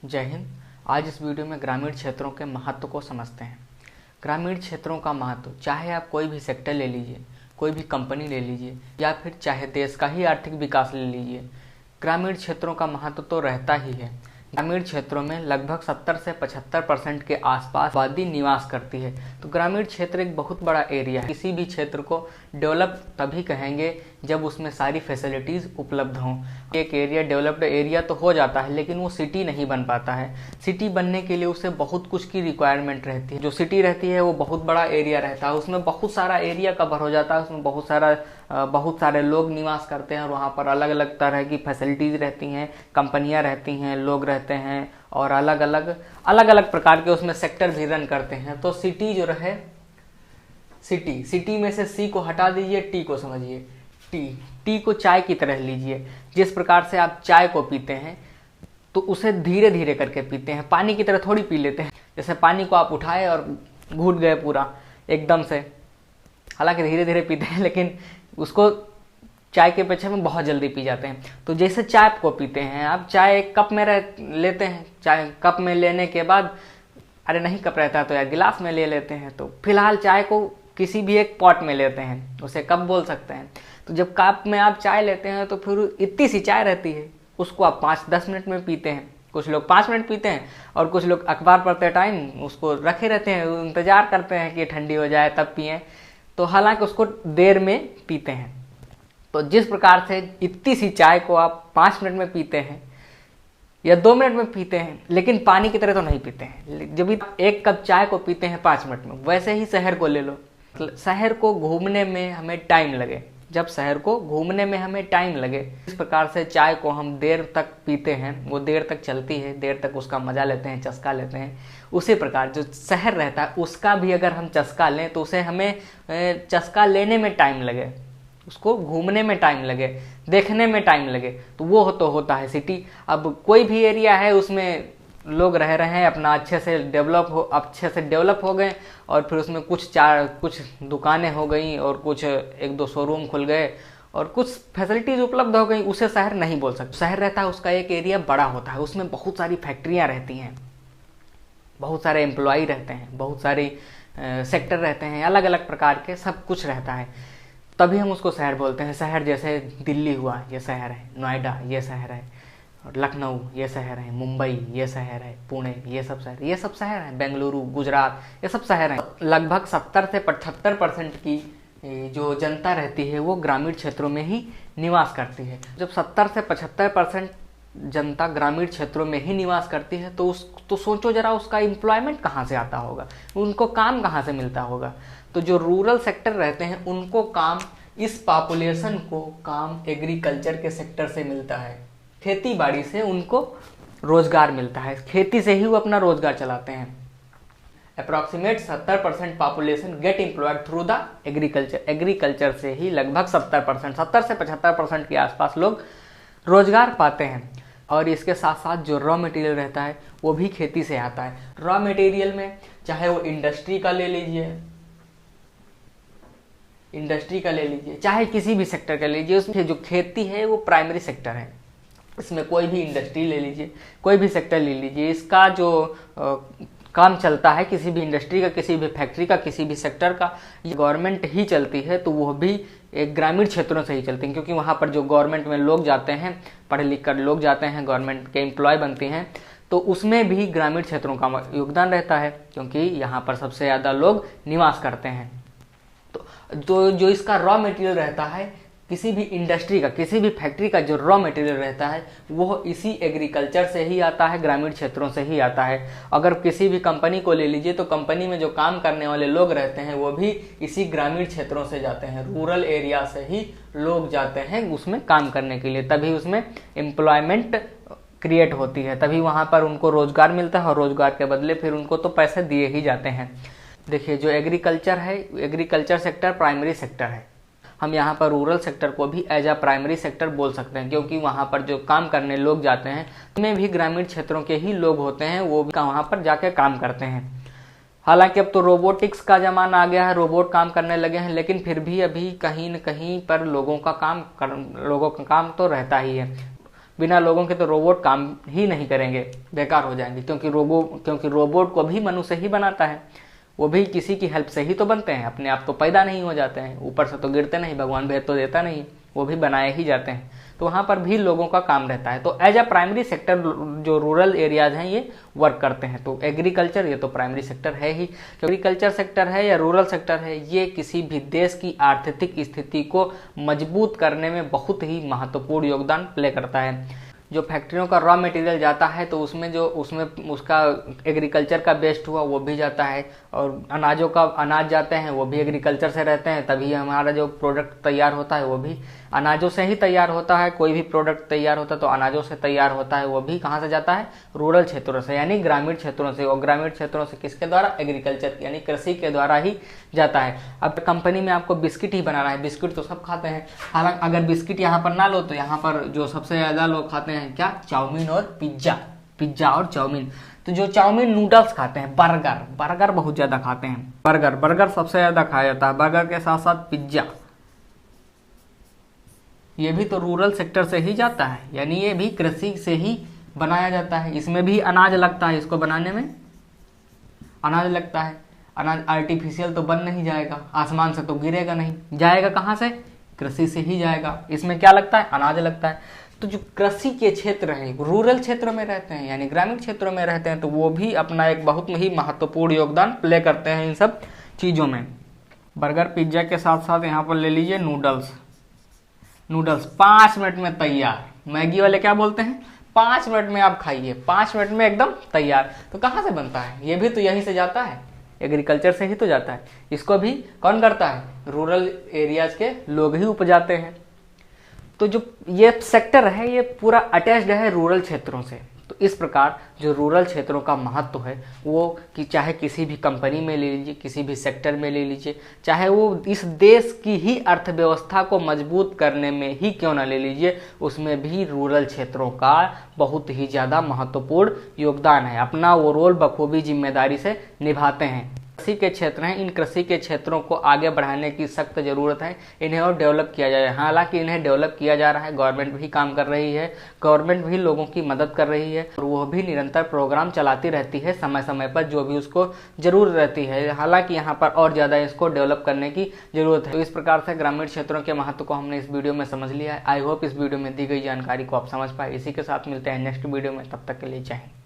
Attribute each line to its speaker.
Speaker 1: जय हिंद। आज इस वीडियो में ग्रामीण क्षेत्रों के महत्व को समझते हैं। ग्रामीण क्षेत्रों का महत्व, चाहे आप कोई भी सेक्टर ले लीजिए, कोई भी कंपनी ले लीजिए, या फिर चाहे देश का ही आर्थिक विकास ले लीजिए, ग्रामीण क्षेत्रों का महत्व तो रहता ही है। ग्रामीण क्षेत्रों में लगभग 70 से 75% के आसपास आबादी निवास करती है। तो ग्रामीण क्षेत्र एक बहुत बड़ा एरिया है। किसी भी क्षेत्र को डेवलप तभी कहेंगे जब उसमें सारी फैसिलिटीज़ उपलब्ध हों। एक एरिया डेवलप्ड एरिया तो हो जाता है, लेकिन वो सिटी नहीं बन पाता है। सिटी बनने के लिए उसे बहुत कुछ की रिक्वायरमेंट रहती है। जो सिटी रहती है वो बहुत बड़ा एरिया रहता है, उसमें बहुत सारा एरिया कवर हो जाता है, उसमें बहुत सारे लोग निवास करते हैं और वहाँ पर अलग अलग तरह की फैसिलिटीज़ रहती हैं, कंपनियाँ रहती हैं, लोग रहते हैं और अलग अलग प्रकार के उसमें सेक्टर भी रन करते हैं। तो सिटी जो रहे, सिटी में से सी को हटा दीजिए, टी को समझिए। टी को चाय की तरह लीजिए। जिस प्रकार से आप चाय को पीते हैं तो उसे धीरे धीरे करके पीते हैं, पानी की तरह थोड़ी पी लेते हैं। जैसे पानी को आप उठाए और घूट गए पूरा एकदम से, हालांकि धीरे धीरे पीते हैं, लेकिन उसको चाय के पीछे में बहुत जल्दी पी जाते हैं। तो जैसे चाय को पीते हैं आप, चाय एक कप में लेते हैं, चाय कप में लेने के बाद, अरे नहीं कप रहता है तो यार गिलास में ले लेते हैं। तो फिलहाल चाय को किसी भी एक पॉट में लेते हैं, उसे कप बोल सकते हैं। तो जब कप में आप चाय लेते हैं तो फिर इतनी सी चाय रहती है, उसको आप 5-10 मिनट में पीते हैं। कुछ लोग 5 मिनट पीते हैं और कुछ लोग अखबार पढ़ते टाइम उसको रखे रहते हैं, इंतजार करते हैं कि ठंडी हो जाए तब पिएं। तो हालांकि उसको देर में पीते हैं। तो जिस प्रकार से इतनी सी चाय को आप 5 मिनट में पीते हैं या 2 मिनट में पीते हैं, लेकिन पानी की तरह तो नहीं पीते हैं। जब भी एक कप चाय को पीते हैं 5 मिनट में, वैसे ही शहर को ले लो। शहर को घूमने में हमें टाइम लगे, जब शहर को घूमने में हमें टाइम लगे, इस प्रकार से चाय को हम देर तक पीते हैं, वो देर तक चलती है, देर तक उसका मजा लेते हैं, चस्का लेते हैं। उसी प्रकार जो शहर रहता है उसका भी अगर हम चस्का लें तो उसे हमें चस्का लेने में टाइम लगे, उसको घूमने में टाइम लगे, देखने में टाइम लगे। तो वो तो होता है सिटी। अब कोई भी एरिया है उसमें लोग रह रहे हैं, अपना अच्छे से डेवलप हो गए और फिर उसमें कुछ दुकानें हो गई और कुछ 1-2 शोरूम खुल गए और कुछ फैसिलिटीज़ उपलब्ध हो गई, उसे शहर नहीं बोल सकते। शहर रहता है, उसका एक एरिया बड़ा होता है, उसमें बहुत सारी फैक्ट्रियाँ रहती हैं, बहुत सारे एम्प्लॉय रहते हैं, बहुत सारी सेक्टर रहते हैं, अलग अलग प्रकार के सब कुछ रहता है, तभी हम उसको शहर बोलते हैं। शहर जैसे दिल्ली हुआ, ये शहर है। नोएडा ये शहर है। लखनऊ ये शहर है। मुंबई ये शहर है। पुणे ये सब शहर हैं। बेंगलुरु, गुजरात ये सब शहर हैं। लगभग 70 से 75% की जो जनता रहती है वो ग्रामीण क्षेत्रों में ही निवास करती है। जब 70 से 75% जनता ग्रामीण क्षेत्रों में ही निवास करती है तो सोचो जरा, उसका एम्प्लॉयमेंट कहाँ से आता होगा, उनको काम कहाँ से मिलता होगा। तो जो रूरल सेक्टर रहते हैं उनको काम, इस पॉपुलेशन को काम एग्रीकल्चर के सेक्टर से मिलता है, खेती बाड़ी से उनको रोजगार मिलता है, खेती से ही वो अपना रोजगार चलाते हैं। Approximate 70% population get employed through the agriculture से ही लगभग 70 से 75% के आसपास लोग रोजगार पाते हैं। और इसके साथ साथ जो रॉ मटेरियल रहता है वो भी खेती से आता है। रॉ मटेरियल में चाहे वो इंडस्ट्री का ले लीजिए, चाहे किसी भी सेक्टर का ले लीजिए, उसमें जो खेती है वो प्राइमरी सेक्टर है। इसमें कोई भी इंडस्ट्री ले लीजिए, कोई भी सेक्टर ले लीजिए, इसका जो काम चलता है, किसी भी इंडस्ट्री का, किसी भी फैक्ट्री का, किसी भी सेक्टर का, ये गवर्नमेंट ही चलती है। तो वो भी एक ग्रामीण क्षेत्रों से ही चलती हैं, क्योंकि वहाँ पर जो गवर्नमेंट में लोग जाते हैं, पढ़े लिख कर लोग जाते हैं, गवर्नमेंट के एम्प्लॉय बनते हैं, तो उसमें भी ग्रामीण क्षेत्रों का योगदान रहता है, क्योंकि यहाँ पर सबसे ज़्यादा लोग निवास करते हैं। तो जो इसका रॉ मटेरियल रहता है, किसी भी इंडस्ट्री का, किसी भी फैक्ट्री का जो रॉ मटेरियल रहता है वो इसी एग्रीकल्चर से ही आता है, ग्रामीण क्षेत्रों से ही आता है। अगर किसी भी कंपनी को ले लीजिए तो कंपनी में जो काम करने वाले लोग रहते हैं वो भी इसी ग्रामीण क्षेत्रों से जाते हैं, रूरल एरिया से ही लोग जाते हैं उसमें काम करने के लिए, तभी उसमें एम्प्लॉयमेंट क्रिएट होती है, तभी वहाँ पर उनको रोजगार मिलता है और रोजगार के बदले फिर उनको तो पैसे दिए ही जाते हैं। देखिए, जो एग्रीकल्चर है, एग्रीकल्चर सेक्टर प्राइमरी सेक्टर है। हम यहाँ पर रूरल सेक्टर को भी एज अ प्राइमरी सेक्टर बोल सकते हैं, क्योंकि वहाँ पर जो काम करने लोग जाते हैं उनमें भी ग्रामीण क्षेत्रों के ही लोग होते हैं, वो भी वहाँ पर जाके काम करते हैं। हालांकि अब तो रोबोटिक्स का ज़माना आ गया है, रोबोट काम करने लगे हैं, लेकिन फिर भी अभी कहीं न कहीं पर लोगों का काम तो रहता ही है। बिना लोगों के तो रोबोट काम ही नहीं करेंगे, बेकार हो जाएंगे, क्योंकि रोबोट को भी मनुष्य ही बनाता है, वो भी किसी की हेल्प से ही तो बनते हैं, अपने आप तो पैदा नहीं हो जाते हैं, ऊपर से तो गिरते नहीं, भगवान भेद तो देता नहीं, वो भी बनाए ही जाते हैं। तो वहाँ पर भी लोगों का काम रहता है। तो एज अ प्राइमरी सेक्टर जो रूरल एरियाज हैं ये वर्क करते हैं। तो एग्रीकल्चर ये तो प्राइमरी सेक्टर है ही। एग्रीकल्चर सेक्टर है या रूरल सेक्टर है, ये किसी भी देश की आर्थिक स्थिति को मजबूत करने में बहुत ही महत्वपूर्ण योगदान प्ले करता है। जो फैक्ट्रियों का रॉ मटेरियल जाता है तो उसमें उसका एग्रीकल्चर का बेस्ट हुआ वो भी जाता है, और अनाज जाते हैं वो भी एग्रीकल्चर से रहते हैं, तभी हमारा जो प्रोडक्ट तैयार होता है वो भी अनाजों से ही तैयार होता है। कोई भी प्रोडक्ट तैयार होता है तो अनाजों से तैयार होता है, वो भी कहाँ से जाता है, रूरल क्षेत्रों से, यानी ग्रामीण क्षेत्रों से। और ग्रामीण क्षेत्रों से किसके द्वारा, एग्रीकल्चर यानी कृषि के द्वारा ही जाता है। अब कंपनी में आपको बिस्किट ही बनाना है, बिस्किट तो सब खाते हैं, हालांकि अगर बिस्किट यहाँ पर ना लो तो यहाँ पर जो सबसे ज्यादा लोग खाते हैं क्या, चाउमीन और पिज्जा और चाउमीन। तो जो चाउमीन नूडल्स खाते हैं, बर्गर बहुत ज्यादा खाते हैं, बर्गर सबसे ज्यादा खाया जाता है, बर्गर के साथ साथ पिज्जा, ये भी तो रूरल सेक्टर से ही जाता है, यानी ये भी कृषि से ही बनाया जाता है। इसमें भी अनाज लगता है, इसको बनाने में अनाज लगता है। अनाज आर्टिफिशियल तो बन नहीं जाएगा, आसमान से तो गिरेगा नहीं, जाएगा कहाँ से, कृषि से ही जाएगा। इसमें क्या लगता है, अनाज लगता है। तो जो कृषि के क्षेत्र हैं, रूरल क्षेत्रों में रहते हैं यानी ग्रामीण क्षेत्रों में रहते हैं, तो वो भी अपना एक बहुत ही महत्वपूर्ण योगदान प्ले करते हैं इन सब चीज़ों में। बर्गर पिज्जा के साथ साथ यहाँ पर ले लीजिए नूडल्स 5 मिनट में तैयार। मैगी वाले क्या बोलते हैं, 5 मिनट में आप खाइए, 5 मिनट में एकदम तैयार। तो कहाँ से बनता है, ये भी तो यहीं से जाता है, एग्रीकल्चर से ही तो जाता है। इसको भी कौन करता है, रूरल एरियाज के लोग ही उपजाते हैं। तो जो ये सेक्टर है ये पूरा अटैच्ड है रूरल क्षेत्रों से। तो इस प्रकार जो रूरल क्षेत्रों का महत्व है वो कि चाहे किसी भी कंपनी में ले लीजिए, किसी भी सेक्टर में ले लीजिए, चाहे वो इस देश की ही अर्थव्यवस्था को मजबूत करने में ही क्यों ना ले लीजिए, उसमें भी रूरल क्षेत्रों का बहुत ही ज़्यादा महत्वपूर्ण योगदान है। अपना वो रोल बखूबी जिम्मेदारी से निभाते हैं। कृषि के क्षेत्र हैं, इन कृषि के क्षेत्रों को आगे बढ़ाने की सख्त ज़रूरत है, इन्हें और डेवलप किया जाए। हालांकि इन्हें डेवलप किया जा रहा है, गवर्नमेंट भी काम कर रही है, गवर्नमेंट भी लोगों की मदद कर रही है, और वो भी निरंतर प्रोग्राम चलाती रहती है समय समय पर जो भी उसको जरूरत रहती है। हालांकि यहाँ पर और ज़्यादा इसको डेवलप करने की जरूरत है। तो इस प्रकार से ग्रामीण क्षेत्रों के महत्व को हमने इस वीडियो में समझ लिया है। आई होप इस वीडियो में दी गई जानकारी को आप समझ पाए। इसी के साथ मिलते हैं नेक्स्ट वीडियो में, तब तक के लिए जय हिंद।